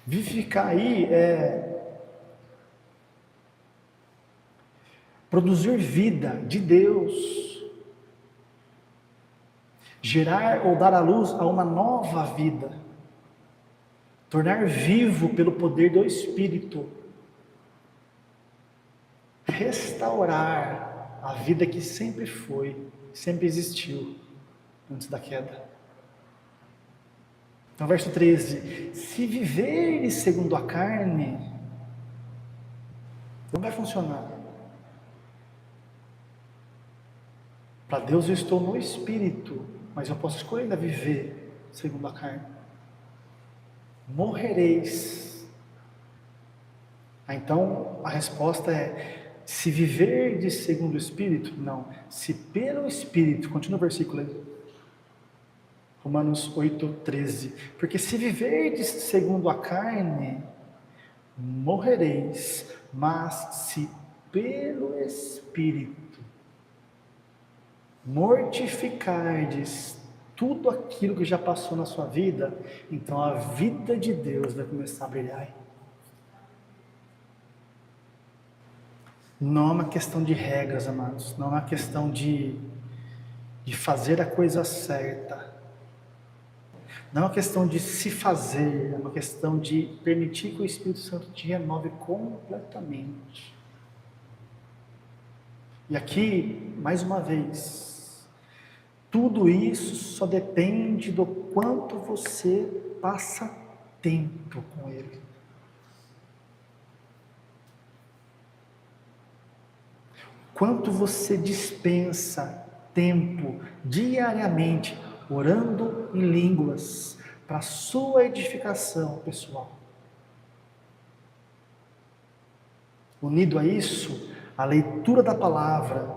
Vivificar aí é produzir vida de Deus, gerar ou dar à luz a uma nova vida, tornar vivo pelo poder do Espírito, restaurar a vida que sempre foi, sempre existiu antes da queda. Então, verso 13: se viveres segundo a carne, não vai funcionar. Para Deus eu estou no Espírito, mas eu posso escolher ainda viver segundo a carne. Morrereis. Então, a resposta é: se viverdes segundo o Espírito, não. Se pelo Espírito, continua o versículo aí. Romanos 8:13. Porque se viverdes segundo a carne, morrereis, mas se pelo Espírito mortificardes tudo aquilo que já passou na sua vida, então a vida de Deus vai começar a brilhar. Não é uma questão de regras, amados, não é uma questão de fazer a coisa certa. Não é uma questão de se fazer, é uma questão de permitir que o Espírito Santo te renove completamente. E aqui, mais uma vez, tudo isso só depende do quanto você passa tempo com Ele. Quanto você dispensa tempo diariamente orando em línguas, para a sua edificação pessoal. Unido a isso, a leitura da palavra,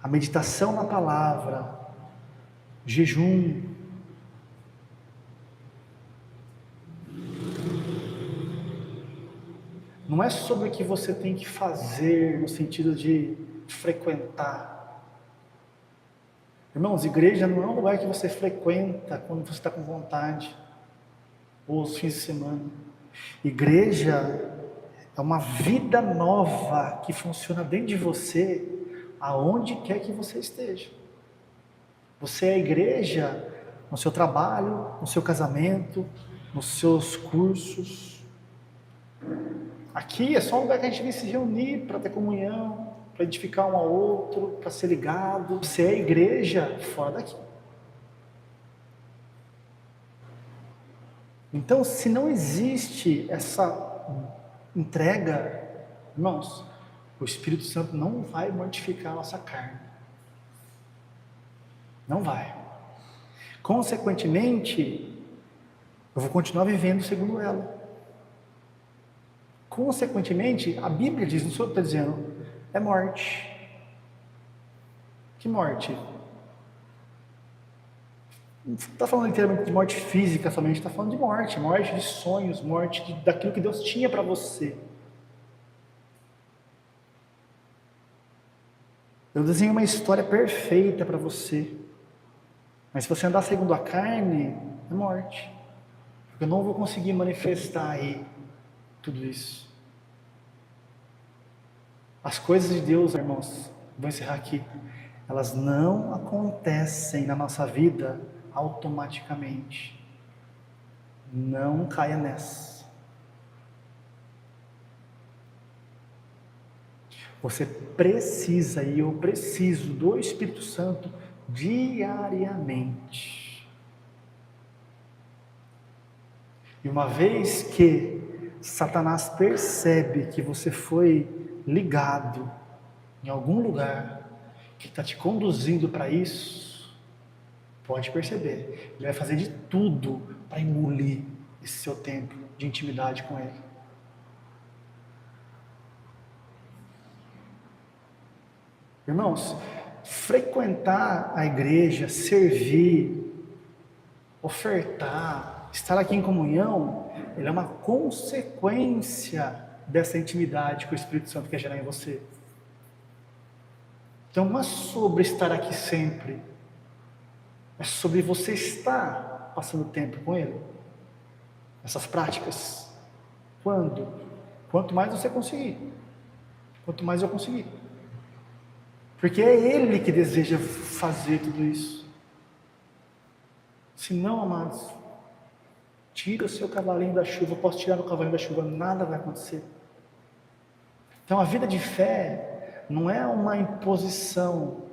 a meditação na palavra, jejum. Não é sobre o que você tem que fazer, no sentido de frequentar. Irmãos, igreja não é um lugar que você frequenta quando você está com vontade, ou os fins de semana. Igreja é uma vida nova que funciona dentro de você, aonde quer que você esteja. Você é a igreja no seu trabalho, no seu casamento, nos seus cursos. Aqui é só um lugar que a gente vem se reunir para ter comunhão, para edificar um ao outro, para ser ligado. Você é a igreja fora daqui. Então, se não existe essa entrega, irmãos, o Espírito Santo não vai mortificar a nossa carne. Não vai. Consequentemente, eu vou continuar vivendo segundo ela. Consequentemente, a Bíblia diz, não sou eu que estou dizendo, é morte. Que morte? Não está falando literalmente de morte física somente, está falando de morte de sonhos, daquilo que Deus tinha para você. Eu desenho uma história perfeita para você, mas se você andar segundo a carne, é morte, porque eu não vou conseguir manifestar aí tudo isso. As coisas de Deus, irmãos, vou encerrar aqui, elas não acontecem na nossa vida automaticamente. Não caia nessa. Você precisa, e eu preciso do Espírito Santo diariamente. E uma vez que Satanás percebe que você foi ligado em algum lugar que está te conduzindo para isso, pode perceber, ele vai fazer de tudo para engolir esse seu tempo de intimidade com ele. Irmãos, frequentar a igreja, servir, ofertar, estar aqui em comunhão, ele é uma consequência dessa intimidade que o Espírito Santo quer gerar em você. Então não é sobre estar aqui sempre, é sobre você estar passando tempo com ele. Essas práticas. Quando? Quanto mais você conseguir. Quanto mais eu conseguir. Porque é ele que deseja fazer tudo isso. Se não, amados, tira o seu cavalinho da chuva. Eu posso tirar o cavalinho da chuva, nada vai acontecer. Então a vida de fé não é uma imposição.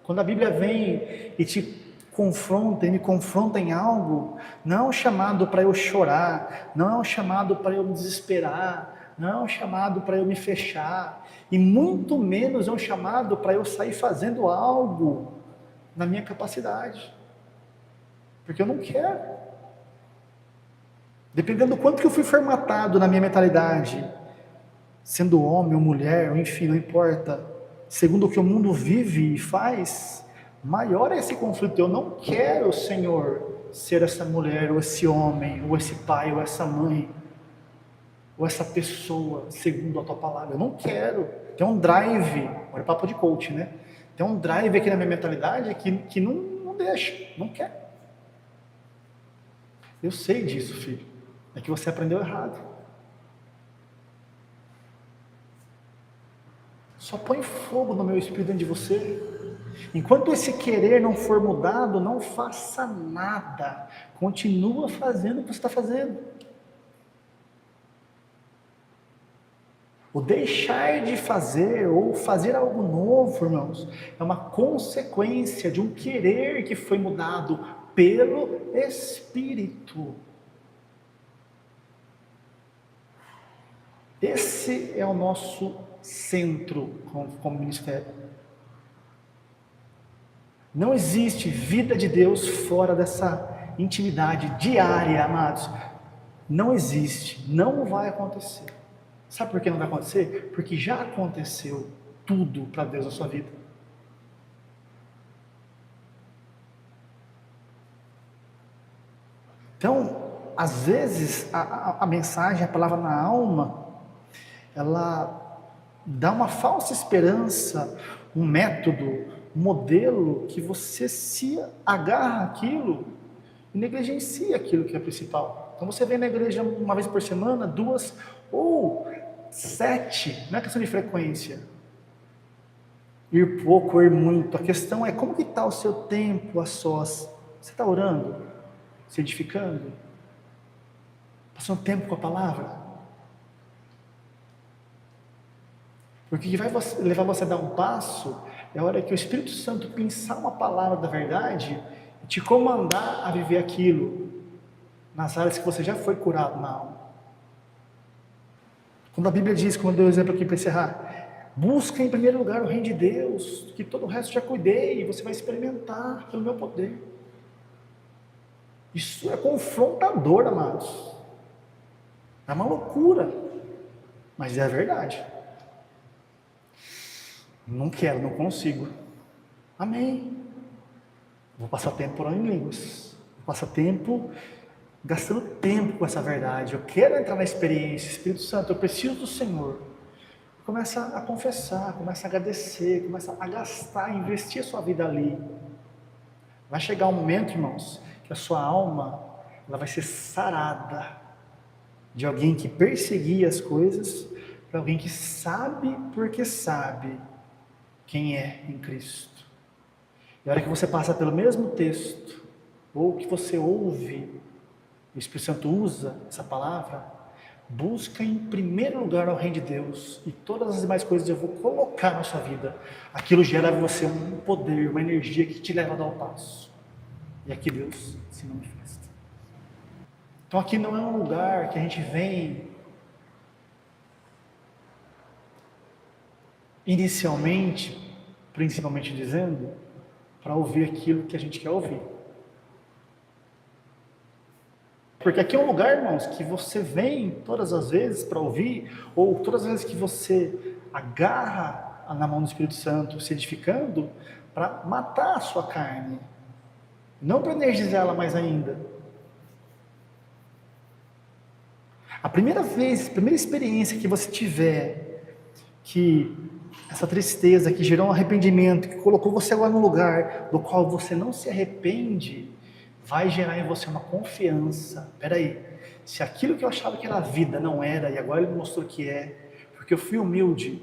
Quando a Bíblia vem e te confronta e me confronta em algo, não é um chamado para eu chorar, não é um chamado para eu me desesperar, não é um chamado para eu me fechar, e muito menos é um chamado para eu sair fazendo algo na minha capacidade, porque eu não quero. Dependendo do quanto que eu fui formatado na minha mentalidade, sendo homem ou mulher, ou enfim, não importa, segundo o que o mundo vive e faz, maior é esse conflito. Eu não quero, Senhor, ser essa mulher, ou esse homem, ou esse pai, ou essa mãe, ou essa pessoa, segundo a tua palavra. Eu não quero. Tem um drive, olha, papo de coach, né? Tem um drive aqui na minha mentalidade que não deixa, não quer. Eu sei disso, filho. É que você aprendeu errado. Só põe fogo no meu espírito dentro de você. Enquanto esse querer não for mudado, não faça nada. Continua fazendo o que você está fazendo. O deixar de fazer ou fazer algo novo, irmãos, é uma consequência de um querer que foi mudado pelo Espírito. Esse é o nosso centro como ministério. Não existe vida de Deus fora dessa intimidade diária, amados. Não existe, não vai acontecer. Sabe por que não vai acontecer? Porque já aconteceu tudo para Deus na sua vida. Então, às vezes, a mensagem, a palavra na alma, ela dá uma falsa esperança, um método, um modelo que você se agarra àquilo e negligencia aquilo que é principal. Então você vem na igreja uma vez por semana, 2 ou 7, não é questão de frequência. Ir pouco, ir muito. A questão é como que está o seu tempo a sós. Você está orando? Se edificando? Passando tempo com a palavra? Porque o que vai levar você a dar um passo é a hora que o Espírito Santo pensar uma palavra da verdade e te comandar a viver aquilo nas áreas que você já foi curado na alma. Quando a Bíblia diz, como eu dei o exemplo aqui para encerrar, busca em primeiro lugar o reino de Deus, que todo o resto já cuidei, e você vai experimentar pelo meu poder. Isso é confrontador, amados. É uma loucura, mas é a verdade. Não quero, não consigo. Amém. Vou passar tempo orando em línguas. Vou passar tempo gastando tempo com essa verdade. Eu quero entrar na experiência. Espírito Santo, eu preciso do Senhor. Começa a confessar, começa a agradecer, começa a gastar, investir a sua vida ali. Vai chegar um momento, irmãos, que a sua alma ela vai ser sarada de alguém que perseguia as coisas para alguém que sabe porque sabe quem é em Cristo. E a hora que você passa pelo mesmo texto, ou que você ouve, o Espírito Santo usa essa palavra, busca em primeiro lugar o reino de Deus, e todas as demais coisas eu vou colocar na sua vida. Aquilo gera em você um poder, uma energia que te leva a dar o passo. E aqui Deus se manifesta. Então aqui não é um lugar que a gente vem inicialmente, principalmente dizendo, para ouvir aquilo que a gente quer ouvir. Porque aqui é um lugar, irmãos, que você vem todas as vezes para ouvir, ou todas as vezes que você agarra na mão do Espírito Santo, se edificando, para matar a sua carne, não para energizá-la mais ainda. A primeira vez, a primeira experiência que você tiver, que essa tristeza que gerou um arrependimento, que colocou você agora no lugar do qual você não se arrepende, vai gerar em você uma confiança. Peraí, se aquilo que eu achava que era vida não era, e agora ele me mostrou que é, porque eu fui humilde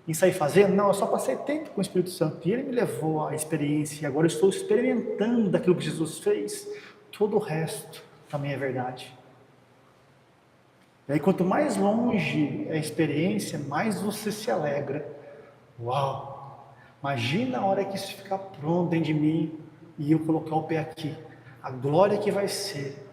em sair fazendo, não, eu só passei tempo com o Espírito Santo, e ele me levou à experiência, e agora eu estou experimentando daquilo que Jesus fez, todo o resto também é verdade. E aí quanto mais longe é a experiência, mais você se alegra. Uau! Imagina a hora que isso ficar pronto dentro de mim e eu colocar o pé aqui. A glória que vai ser.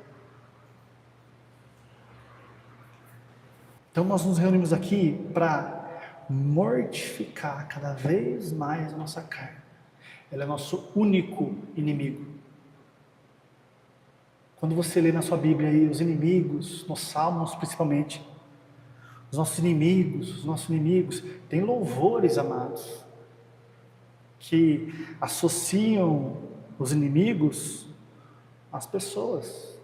Então nós nos reunimos aqui para mortificar cada vez mais a nossa carne. Ela é nosso único inimigo. Quando você lê na sua Bíblia aí os inimigos, nos Salmos principalmente, os nossos inimigos, tem louvores, amados, que associam os inimigos às pessoas.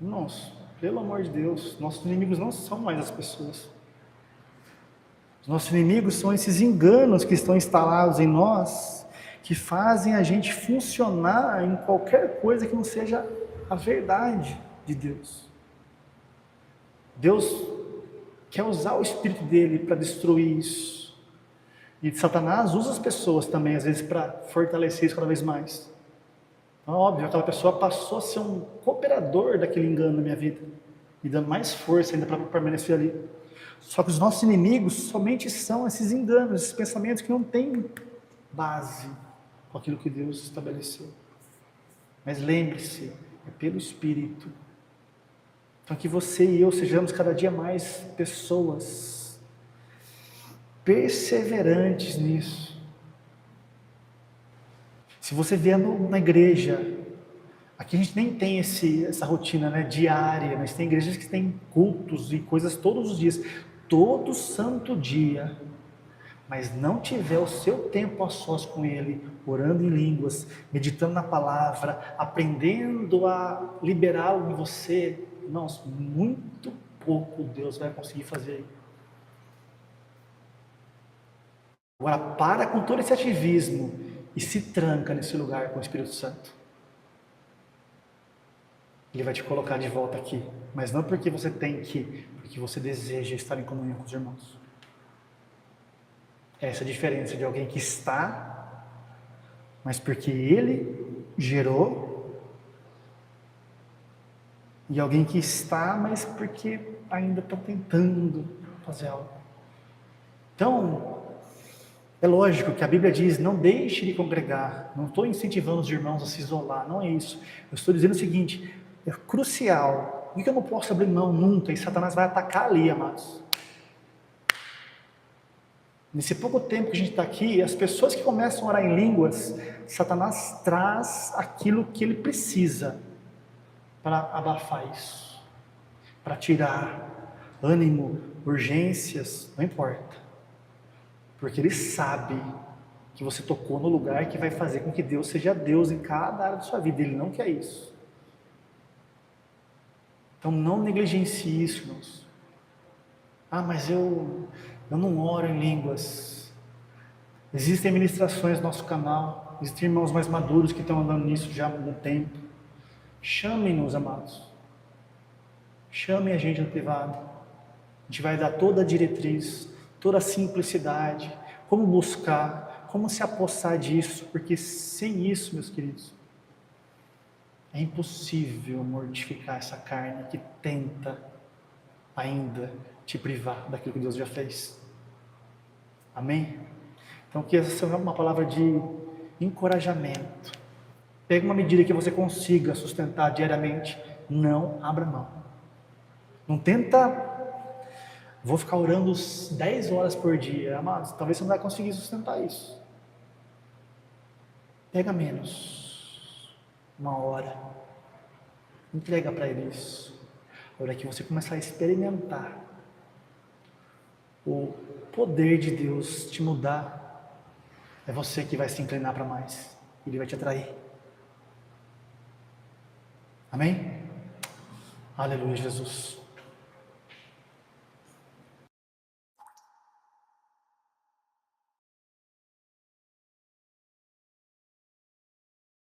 Nossa, pelo amor de Deus, nossos inimigos não são mais as pessoas. Os nossos inimigos são esses enganos que estão instalados em nós, que fazem a gente funcionar em qualquer coisa que não seja a verdade de Deus. Deus quer usar o Espírito dele para destruir isso. E Satanás usa as pessoas também, às vezes, para fortalecer isso cada vez mais. Então, óbvio, aquela pessoa passou a ser um cooperador daquele engano na minha vida, me dando mais força ainda para permanecer ali. Só que os nossos inimigos somente são esses enganos, esses pensamentos que não têm base com aquilo que Deus estabeleceu. Mas lembre-se, é pelo Espírito. Então que você e eu sejamos cada dia mais pessoas perseverantes nisso. Se você vier na igreja, aqui a gente nem tem essa rotina, né, diária, mas tem igrejas que têm cultos e coisas todos os dias, todo santo dia, mas não tiver o seu tempo a sós com Ele, orando em línguas, meditando na palavra, aprendendo a liberá-lo em você, irmãos, muito pouco Deus vai conseguir fazer aí. Agora para com todo esse ativismo e se tranca nesse lugar com o Espírito Santo. Ele vai te colocar de volta aqui, mas não porque você tem que, porque você deseja estar em comunhão com os irmãos. Essa é a diferença de alguém que está, mas porque ele gerou, e alguém que está, mas porque ainda está tentando fazer algo. Então, é lógico que a Bíblia diz, não deixe de congregar. Não estou incentivando os irmãos a se isolar, não é isso. Eu estou dizendo o seguinte, é crucial O que eu não posso abrir mão nunca? E Satanás vai atacar ali, amados. Nesse pouco tempo que a gente está aqui, as pessoas que começam a orar em línguas, Satanás traz aquilo que ele precisa para abafar isso, para tirar ânimo, urgências, não importa, porque ele sabe que você tocou no lugar que vai fazer com que Deus seja Deus em cada área da sua vida. Ele não quer isso. Então não negligencie isso, irmãos. Mas eu não oro em línguas. Existem ministrações no nosso canal, existem irmãos mais maduros que estão andando nisso já há algum tempo. Chamem-nos, amados. Chamem a gente no privado. A gente vai dar toda a diretriz, toda a simplicidade, como buscar, como se apossar disso, porque sem isso, meus queridos, é impossível mortificar essa carne que tenta ainda te privar daquilo que Deus já fez. Amém? Então que essa seja uma palavra de encorajamento. Pega uma medida que você consiga sustentar diariamente. Não abra mão. Não tenta, vou ficar orando 10 horas por dia. Amados, talvez você não vai conseguir sustentar isso. Pega menos. 1 hora. Entrega para Ele isso. A hora que você começar a experimentar o poder de Deus te mudar, é você que vai se inclinar para mais. Ele vai te atrair. Amém? Aleluia, Jesus.